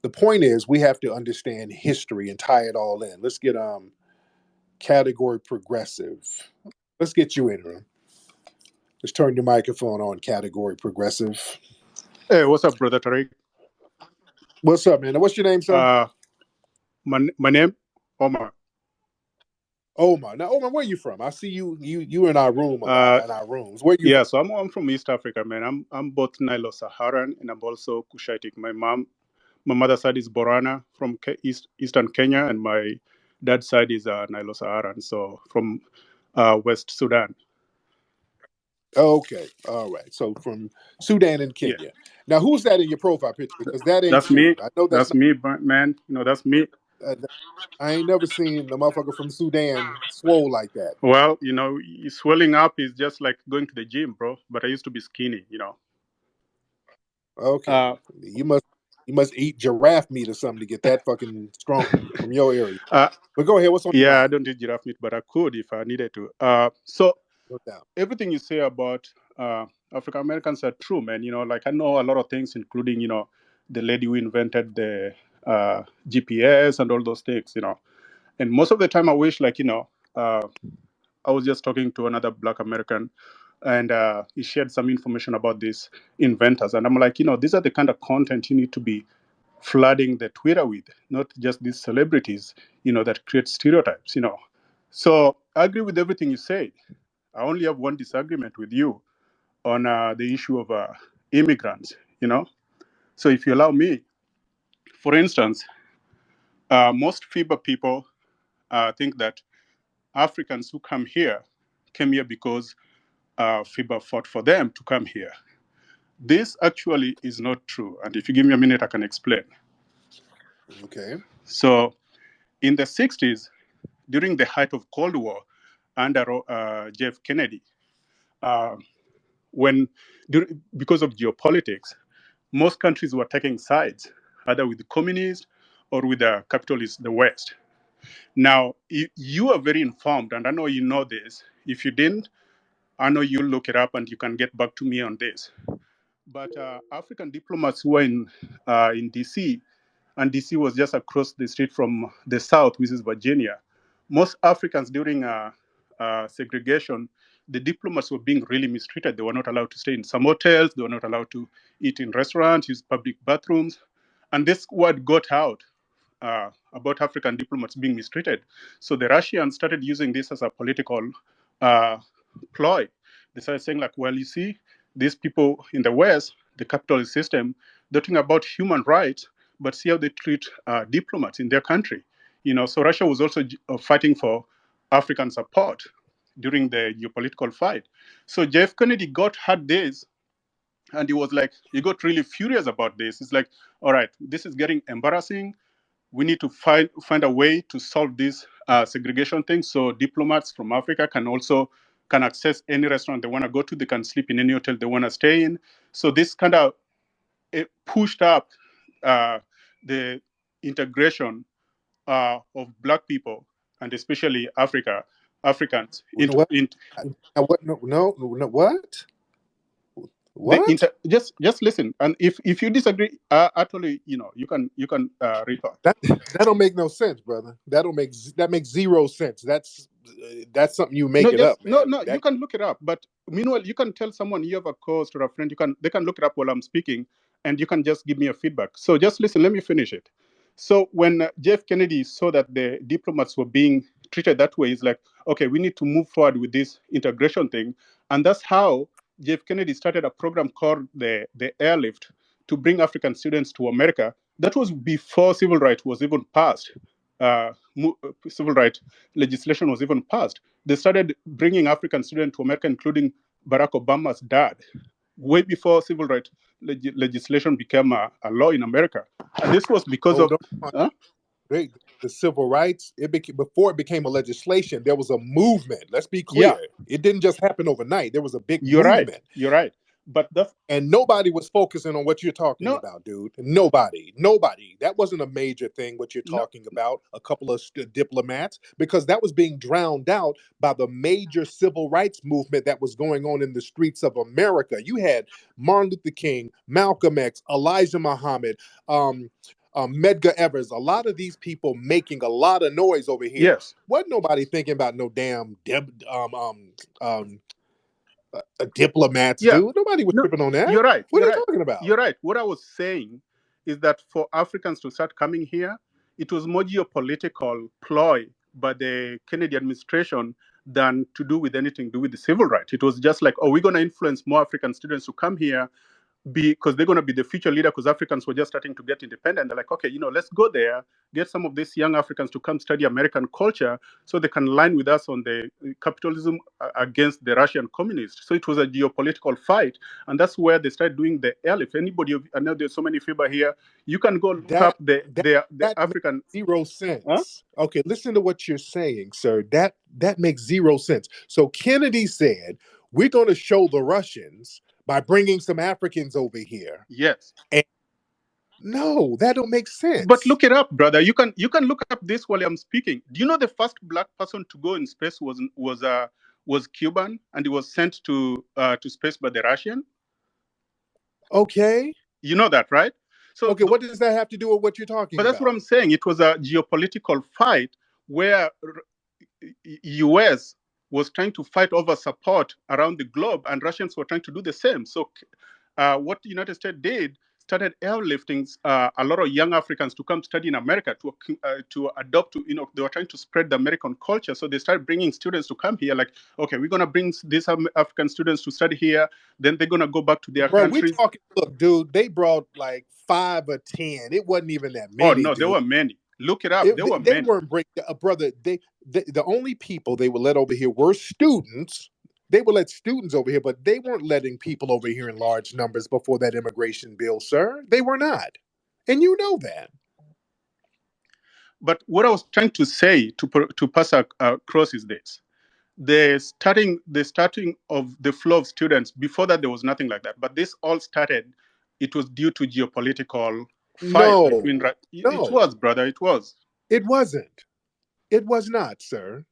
the point is we have to understand history and tie it all in. Let's get category progressive. Let's get you in room. Let's turn your microphone on, category progressive. Hey, what's up, brother Tariq? What's up, man? What's your name, sir? My name, Omar. Omar. Now, Omar, where are you from? I see you in our room a lot, in our rooms. Where you Yeah, from? so I'm from East Africa, man. I'm both Nilo-Saharan and I'm also Cushitic. My mother's side is Borana from Eastern Kenya, and my dad's side is Nilo-Saharan, so from West Sudan. Okay, all right. So from Sudan and Kenya. Yeah. Now, who's that in your profile picture? Because that ain't That's you. me. I know That's me, man. That's me. I ain't never seen the motherfucker from Sudan swole like that. Well, swelling up is just like going to the gym, bro. But I used to be skinny, Okay, you must eat giraffe meat or something to get that fucking strong from your area. But go ahead. What's on? Yeah, I don't eat giraffe meat, but I could if I needed to. So No doubt. everything you say about African Americans are true, man. Like I know a lot of things, including the lady who invented the GPS and all those things, And most of the time, I wish, like I was just talking to another Black American, and he shared some information about these inventors, and I'm like, these are the kind of content you need to be flooding the Twitter with, not just these celebrities, that create stereotypes, So I agree with everything you say. I only have one disagreement with you on the issue of immigrants, So if you allow me, for instance, most FIBA people think that Africans who came here because FIBA fought for them to come here. This actually is not true. And if you give me a minute, I can explain. Okay. So in the 60s, during the height of Cold War under Jeff Kennedy, because of geopolitics, most countries were taking sides, either with the communists or with the capitalists, the West. Now, you are very informed, and I know you know this. If you didn't, I know you'll look it up and you can get back to me on this. But African diplomats who were in DC, and DC was just across the street from the South, which is Virginia. Most Africans during segregation, the diplomats were being really mistreated. They were not allowed to stay in some hotels. They were not allowed to eat in restaurants, use public bathrooms. And this word got out about African diplomats being mistreated. So the Russians started using this as a political ploy. They started saying, like, well, you see, these people in the West, the capitalist system, they're talking about human rights, but see how they treat diplomats in their country. So Russia was also fighting for African support during the geopolitical fight. So Jeff Kennedy had this, and he got really furious about this. It's like, all right, this is getting embarrassing. We need to find a way to solve this segregation thing, so diplomats from Africa can access any restaurant they want to go to. They can sleep in any hotel they want to stay in. So this kind of pushed up the integration of Black people, and especially Africans into What? What? No. What? What? just listen. And if you disagree, actually, you can retort. That don't make no sense, brother. That makes zero sense. That's something you make it up, man. No. You can look it up. But meanwhile, you can tell someone you have a co-host or a friend. They can look it up while I'm speaking, and you can just give me a feedback. So just listen. Let me finish it. So when Jeff Kennedy saw that the diplomats were being treated that way, he's like, okay, we need to move forward with this integration thing, and that's how Jeff Kennedy started a program called the Airlift to bring African students to America. That was before civil rights was even passed. Civil rights legislation was even passed. They started bringing African students to America, including Barack Obama's dad, way before civil rights legislation became a law in America. And this was because of the civil rights. Before it became a legislation, there was a movement. Let's be clear. Yeah. It didn't just happen overnight. There was a big movement. You're right. But and nobody was focusing on what you're talking about, dude. Nobody. That wasn't a major thing, what you're talking about. A couple of diplomats, because that was being drowned out by the major civil rights movement that was going on in the streets of America. You had Martin Luther King, Malcolm X, Elijah Muhammad, Medgar Evers, a lot of these people making a lot of noise over here. Yes. Wasn't nobody thinking about no damn diplomats, Yeah. dude. Nobody was No, tripping on that. you're right. What You're are you right. talking about? You're right. What I was saying is that for Africans to start coming here, it was more geopolitical ploy by the Kennedy administration than to do with anything to do with the civil rights. It was just like, oh, we're going to influence more African students to come here because they're going to be the future leader, because Africans were just starting to get independent. They're like, okay, let's go there, get some of these young Africans to come study American culture so they can align with us on the capitalism against the Russian communists. So it was a geopolitical fight. And that's where they started doing the airlift. Anybody, I know there's so many people here, you can go look up the African. Makes zero sense. Huh? Okay, listen to what you're saying, sir. That makes zero sense. So Kennedy said, we're going to show the Russians by bringing some Africans over here. Yes. And no, that don't make sense. But look it up, brother. You can look up this while I'm speaking. Do you know the first black person to go in space was Cuban, and he was sent to space by the Russian? Okay. You know that, right? So okay, what does that have to do with what you're talking about? But that's what I'm saying. It was a geopolitical fight where US was trying to fight over support around the globe, and Russians were trying to do the same. So what the United States did, started airlifting a lot of young Africans to come study in America, to adopt to, they were trying to spread the American culture. So they started bringing students to come here, like, okay, we're going to bring these African students to study here, then they're going to go back to their countries. We're talking, look, dude, they brought like 5 or 10. It wasn't even that many. Oh, no, there were many. Look it up. There were many. They weren't bringing, brother, the only people they would let over here were students. They would let students over here, but they weren't letting people over here in large numbers before that immigration bill, sir. They were not. And you know that. But what I was trying to say to pass across is this. The starting of the flow of students, before that there was nothing like that. But this all started, it was due to geopolitical fight between... No. It was, brother, it was. It wasn't. It was not, sir.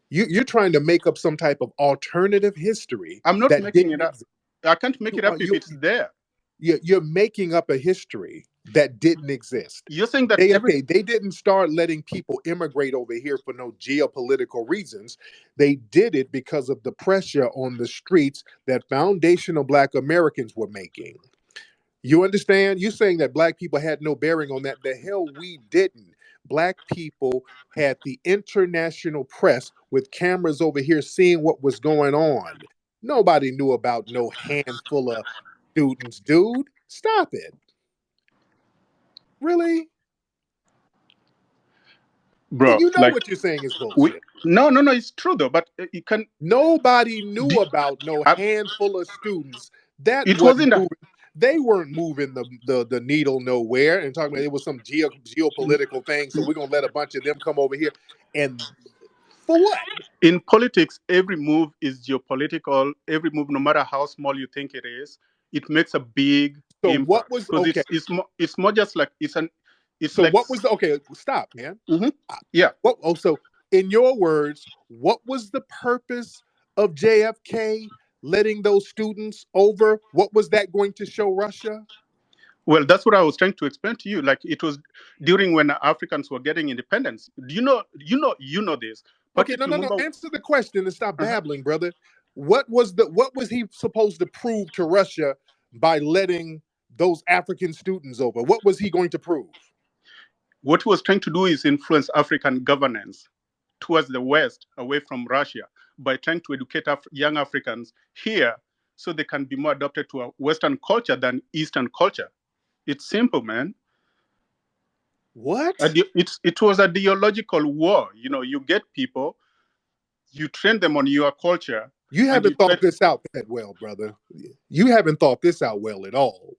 You're trying to make up some type of alternative history. I'm not making it up. I can't make it up if it's there. You're making up a history that didn't exist. You're saying that they didn't start letting people immigrate over here for no geopolitical reasons. They did it because of the pressure on the streets that foundational Black Americans were making. You understand? You're saying that Black people had no bearing on that. The hell we didn't. Black people had the international press with cameras over here seeing what was going on. Nobody knew about no handful of students, dude. Stop it. Really? Bro, you know what you're saying is bullshit. No, it's true though. But you can. Nobody knew about no handful of students. That it wasn't. They weren't moving the needle nowhere and talking about it was some geopolitical thing. So we're gonna let a bunch of them come over here, and for what? In politics, every move is geopolitical. Every move, no matter how small you think it is, it makes a big impact. What was okay? It's more just like it's an. It's so like, what was the okay? Stop, man. Mm-hmm. Yeah. So in your words, what was the purpose of JFK letting those students over? What was that going to show Russia? Well, that's what I was trying to explain to you. Like, it was during when Africans were getting independence. You know this. Okay, no. Answer the question and stop babbling, brother. What was he supposed to prove to Russia by letting those African students over? What was he going to prove? What he was trying to do is influence African governance towards the West, away from Russia, by trying to educate young Africans here so they can be more adapted to a Western culture than Eastern culture. It's simple, man. What? It was a ideological war. You get people, you train them on your culture. You haven't thought this out that well, brother. You haven't thought this out well at all.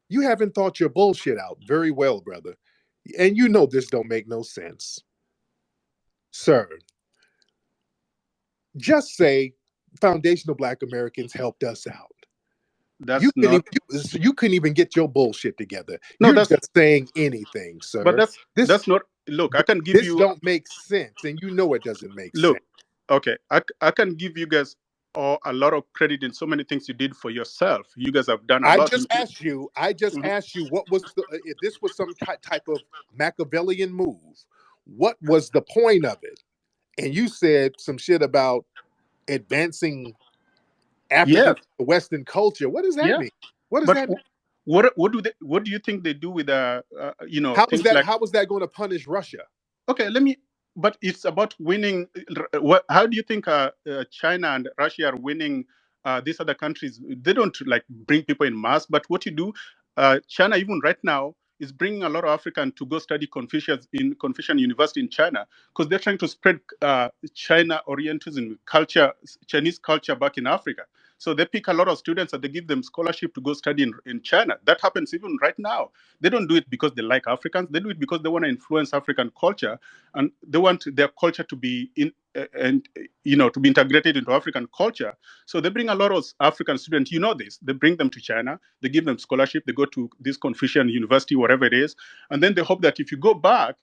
You haven't thought your bullshit out very well, brother. And you know this don't make no sense. Sir, just say foundational Black Americans helped us out. You couldn't even get your bullshit together. No, you're just saying anything, sir. But that's not. Look, I can give you. This don't make sense, and you know it doesn't make sense. Okay, I can give you guys or a lot of credit in so many things you did for yourself. You guys have done a I lot. just asked you. I just Mhm. asked you what was the if this was some type of Machiavellian move. What was the point of it? And you said some shit about advancing African Yes, Western culture. What does that yeah. mean? What does But that mean? what do you think they do with How is things that? like, How is that going to punish Russia? okay, but it's about winning. How do you think China and Russia are winning these other countries? They don't like bring people in mass, but what you do, China even right now is bringing a lot of African to go study Confucius in Confucian University in China, because they're trying to spread China Orientalism culture, Chinese culture back in Africa. So they pick a lot of students and they give them scholarship to go study in China. That happens even right now. They don't do it because they like Africans. They do it because they want to influence African culture, and they want their culture to be to be integrated into African culture. So they bring a lot of African students. You know this. They bring them to China. They give them scholarship. They go to this Confucian University, whatever it is, and then they hope that if you go back,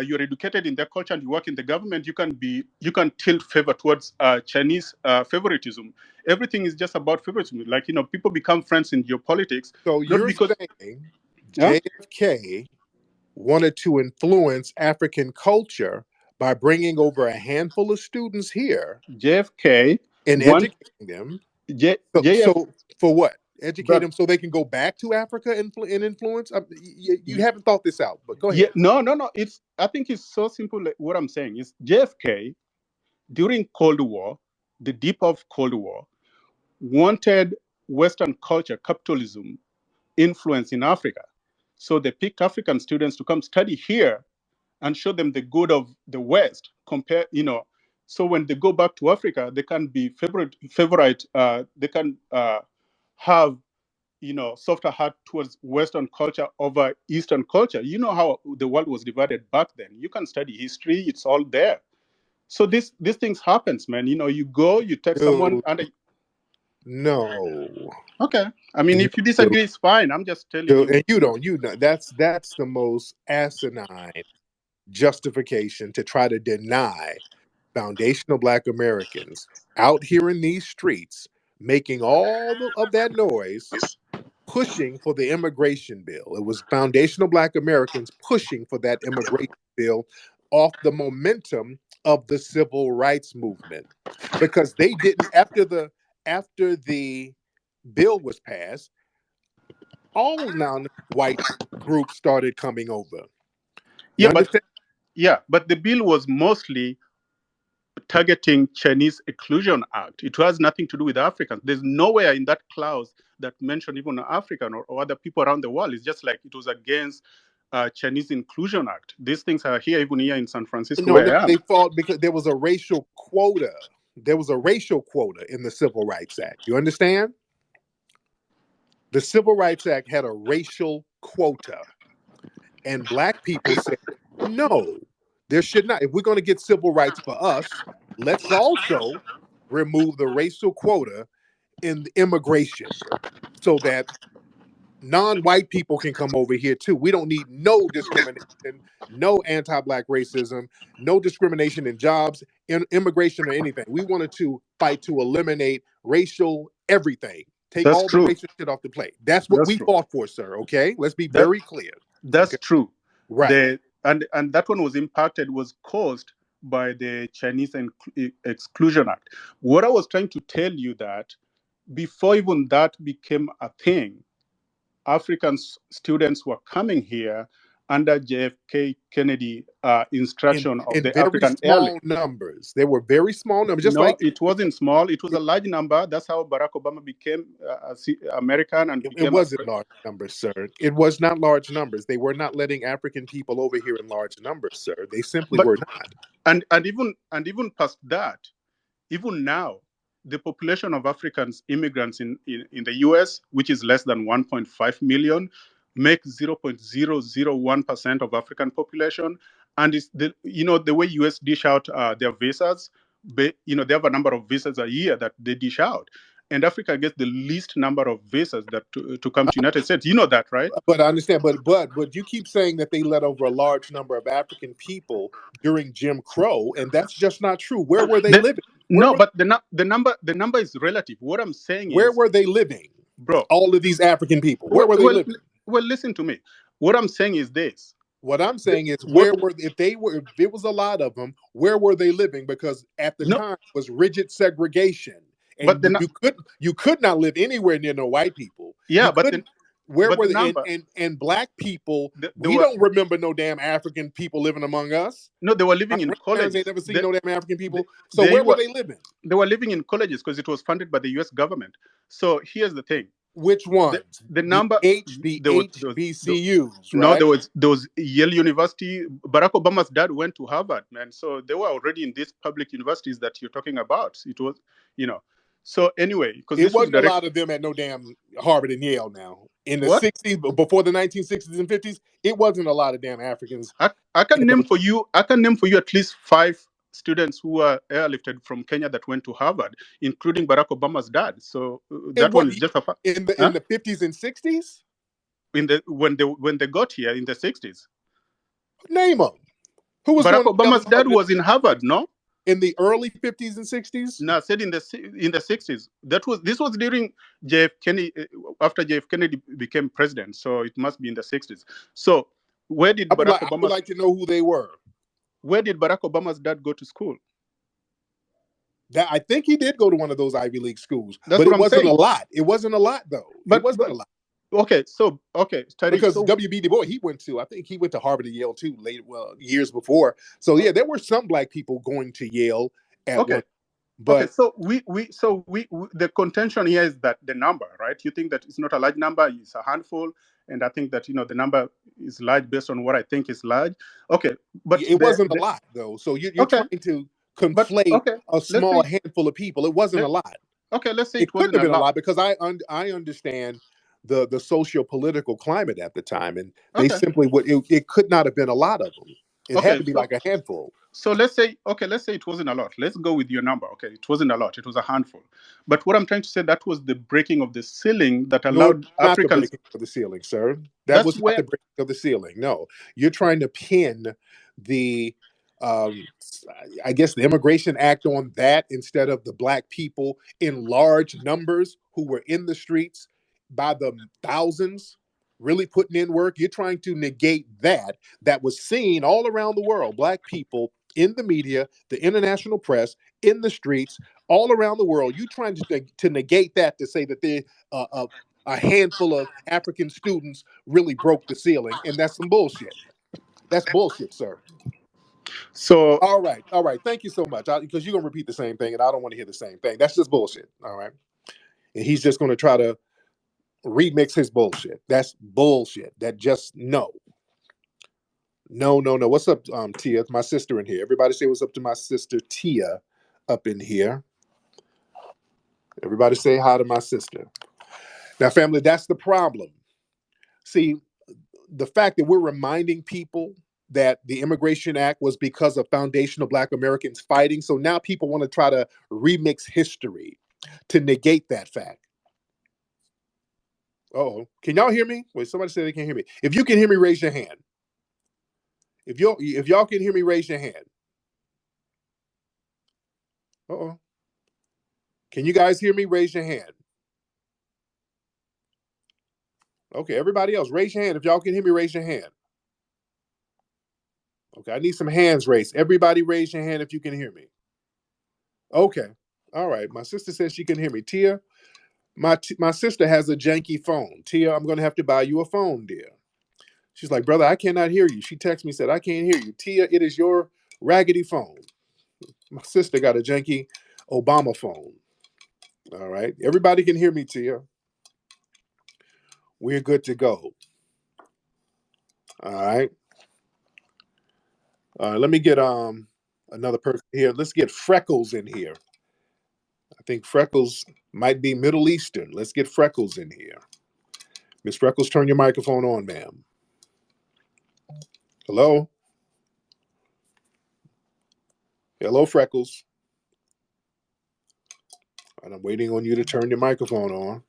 you're educated in their culture and you work in the government, you can tilt favor towards Chinese favoritism. Everything is just about favoritism. Like, people become friends in geopolitics, So not you're because. saying Yeah, JFK wanted to influence African culture by bringing over a handful of students here JFK and one educating them. J, So, JF, so for what? Educate but them so they can go back to Africa and influence. You haven't thought this out, but go yeah, ahead. no. I think it's so simple. Like, what I'm saying is JFK during Cold War, the deep of Cold War, wanted Western culture, capitalism, influence in Africa. So they picked African students to come study here and show them the good of the West. So when they go back to Africa, they can be favorite. They can have softer heart towards Western culture over Eastern culture. You know how the world was divided back then. You can study history; it's all there. So these things happens, man. You go, you take someone, Dude, and no. okay. I mean, No, if you dude. disagree, it's fine. I'm just telling Dude, you. and you don't. You know that's the most asinine justification to try to deny foundational Black Americans out here in these streets making of that noise pushing for the immigration bill. It was foundational Black Americans pushing for that immigration bill off the momentum of the civil rights movement because they didn't after the bill was passed, all non-white groups started coming over. You Yeah, but understand? the bill was mostly targeting Chinese Exclusion Act. It has nothing to do with Africans. There's nowhere in that clause that mentioned even African or other people around the world. It's just like it was against Chinese Inclusion Act. These things are here, even here in San Francisco, No, where I they am. fought because there was a racial quota. There was a racial quota in the Civil Rights Act. You understand? The Civil Rights Act had a racial quota, and Black people said, no, there should not. If we're going to get civil rights for us, let's also remove the racial quota in immigration so that non-white people can come over here too. We don't need no discrimination, no anti-Black racism, no discrimination in jobs, in immigration or anything. We wanted to fight to eliminate racial everything. Take That's all the true. racial shit off the plate. That's what That's we true. fought for, sir. Okay, let's be That very clear. that's Okay, true. right. And that one was caused by the Chinese Exclusion Act. What I was trying to tell you that before even that became a thing, African students were coming here under JFK Kennedy instruction of In the very African airlift. small numbers. They were very small numbers, just No, like it wasn't small. It was a large number. That's how Barack Obama became American and it became a. wasn't large numbers, sir. It was not large numbers. They were not letting African people over here in large numbers, sir. They simply But were not. and even past that, even now, the population of Africans immigrants in the US, which is less than 1.5 million, make 0.001% of African population. And it's the way US dish out their visas, they have a number of visas a year that they dish out. and Africa gets the least number of visas that to come to United States. You know that, right? But I understand. But you keep saying that they let over a large number of African people during Jim Crow, and that's just not true. Where were they living? Where No, were but the number is relative. What I'm saying where is, were they living? bro, All of these African people. Where well, were they well, living? well, listen to me. What I'm saying is this. What I'm saying is, What if it was a lot of them, where were they living? Because at the no, time it was rigid segregation, but and you could not live anywhere near no white people. yeah, You couldn't. Where but were the they? number And black people, there we were don't remember no damn African people living among us. no, they were Our living in grandparents ain't colleges. never seen no damn African They, people. So they where were were they living? they were living in colleges because it was funded by the U.S. government. So here's the thing: Which ones? the The number the there, HBCUs, no, right? there was Yale University. Barack Obama's dad went to Harvard, man. So they were already in these public universities that you're talking about. It was, you know. So anyway, because It this was wasn't a direct. lot of them at no damn Harvard and Yale now. In the What 60s, before the 1960s and 50s, it wasn't a lot of damn Africans I can at name those. for you. I can name for you at least 5 students who were airlifted from Kenya that went to Harvard, including Barack Obama's dad. So In that one what is just a fact. in Huh? the 50s and 60s? In the when they got here in the 60s, Name them. Who was Barack going to Yale Obama's and dad Harvard was in Harvard. No, in the early 50s and 60s? no, I said in the 60s. This was during JF Kennedy, after JF Kennedy became president. So it must be in the 60s. So I would like to know who they were. where did Barack Obama's dad go to school? That I think he did go to one of those Ivy League schools, That's but what it I'm wasn't a saying. lot. It wasn't a lot though. It wasn't a lot. Okay, Tariq. Because So W.B. Du Bois, I think he went to Harvard and Yale too, years before. So yeah, there were some black people going to Yale at okay, one, but so the contention here is that the number, right? You think that it's not a large number, it's a handful, and I think that the number is large based on what I think is large. Okay, but it wasn't a lot though. So you're okay, trying to but conflate okay, a let's small say handful of people. It wasn't a let, lot. let's say It it couldn't wasn't have a been a lot. lot because I understand the socio-political climate at the time, and they Okay, simply it could not have been a lot of them. It had okay, to be like a handful. so let's say it wasn't a lot. Let's go with your number. Okay, it wasn't a lot. It was a handful. But what I'm trying to say, that was the breaking of the ceiling that No, allowed not the Africans. breaking of the ceiling, sir. That That's was not where the breaking of the ceiling. No, you're trying to pin the, um, I guess, the Immigration Act on that instead of the black people in large numbers who were in the streets by the thousands, really putting in work. You're trying to negate that was seen all around the world. Black people in the media, the international press, in the streets, all around the world. You trying to negate that to say that a handful of African students really broke the ceiling, and that's some bullshit. That's bullshit, sir. so All right. Thank you so much. Because you're gonna repeat the same thing, and I don't want to hear the same thing. That's just bullshit. All right, and he's just gonna try to remix his bullshit. That's bullshit. That just no. No. What's up, Tia? My sister in here. Everybody say what's up to my sister Tia up in here. Everybody say hi to my sister. Now, family, that's the problem. See, the fact that we're reminding people that the Immigration Act was because of foundational Black Americans fighting. So now people want to try to remix history to negate that fact. Oh, can y'all hear me? Wait, somebody said they can't hear me. If you can hear me, raise your hand. If y'all can hear me, raise your hand. Oh, can you guys hear me? Raise your hand. Okay, everybody else, raise your hand. If y'all can hear me, raise your hand. Okay, I need some hands raised. Everybody raise your hand if you can hear me. Okay. All right. My sister says she can hear me. Tia, my sister has a janky phone. Tia, I'm going to have to buy you a phone, dear. She's like, brother, I cannot hear you. She texted me, said, I can't hear you. Tia, it is your raggedy phone. My sister got a janky Obama phone. All right. Everybody can hear me, Tia. We're good to go. All right. Let me get another person here. Let's get Freckles in here. I think Freckles might be Middle Eastern. Let's get Freckles in here. Miss Freckles, turn your microphone on, ma'am. Hello? Hello, Freckles. And I'm waiting on you to turn your microphone on.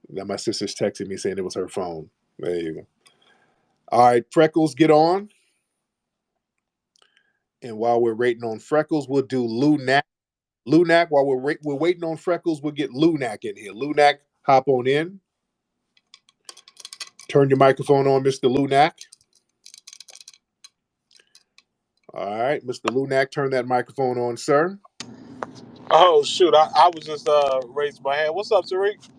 Now my sister's texting me saying it was her phone. There you go. All right, Freckles, get on. And while we're waiting on Freckles, we'll do Lunac. Lunac, while we're waiting on Freckles, we'll get Lunac in here. Lunac, hop on in. Turn your microphone on, Mr. Lunac. All right, Mr. Lunac, turn that microphone on, sir. Oh shoot! I was just raised my hand. What's up, Tariq?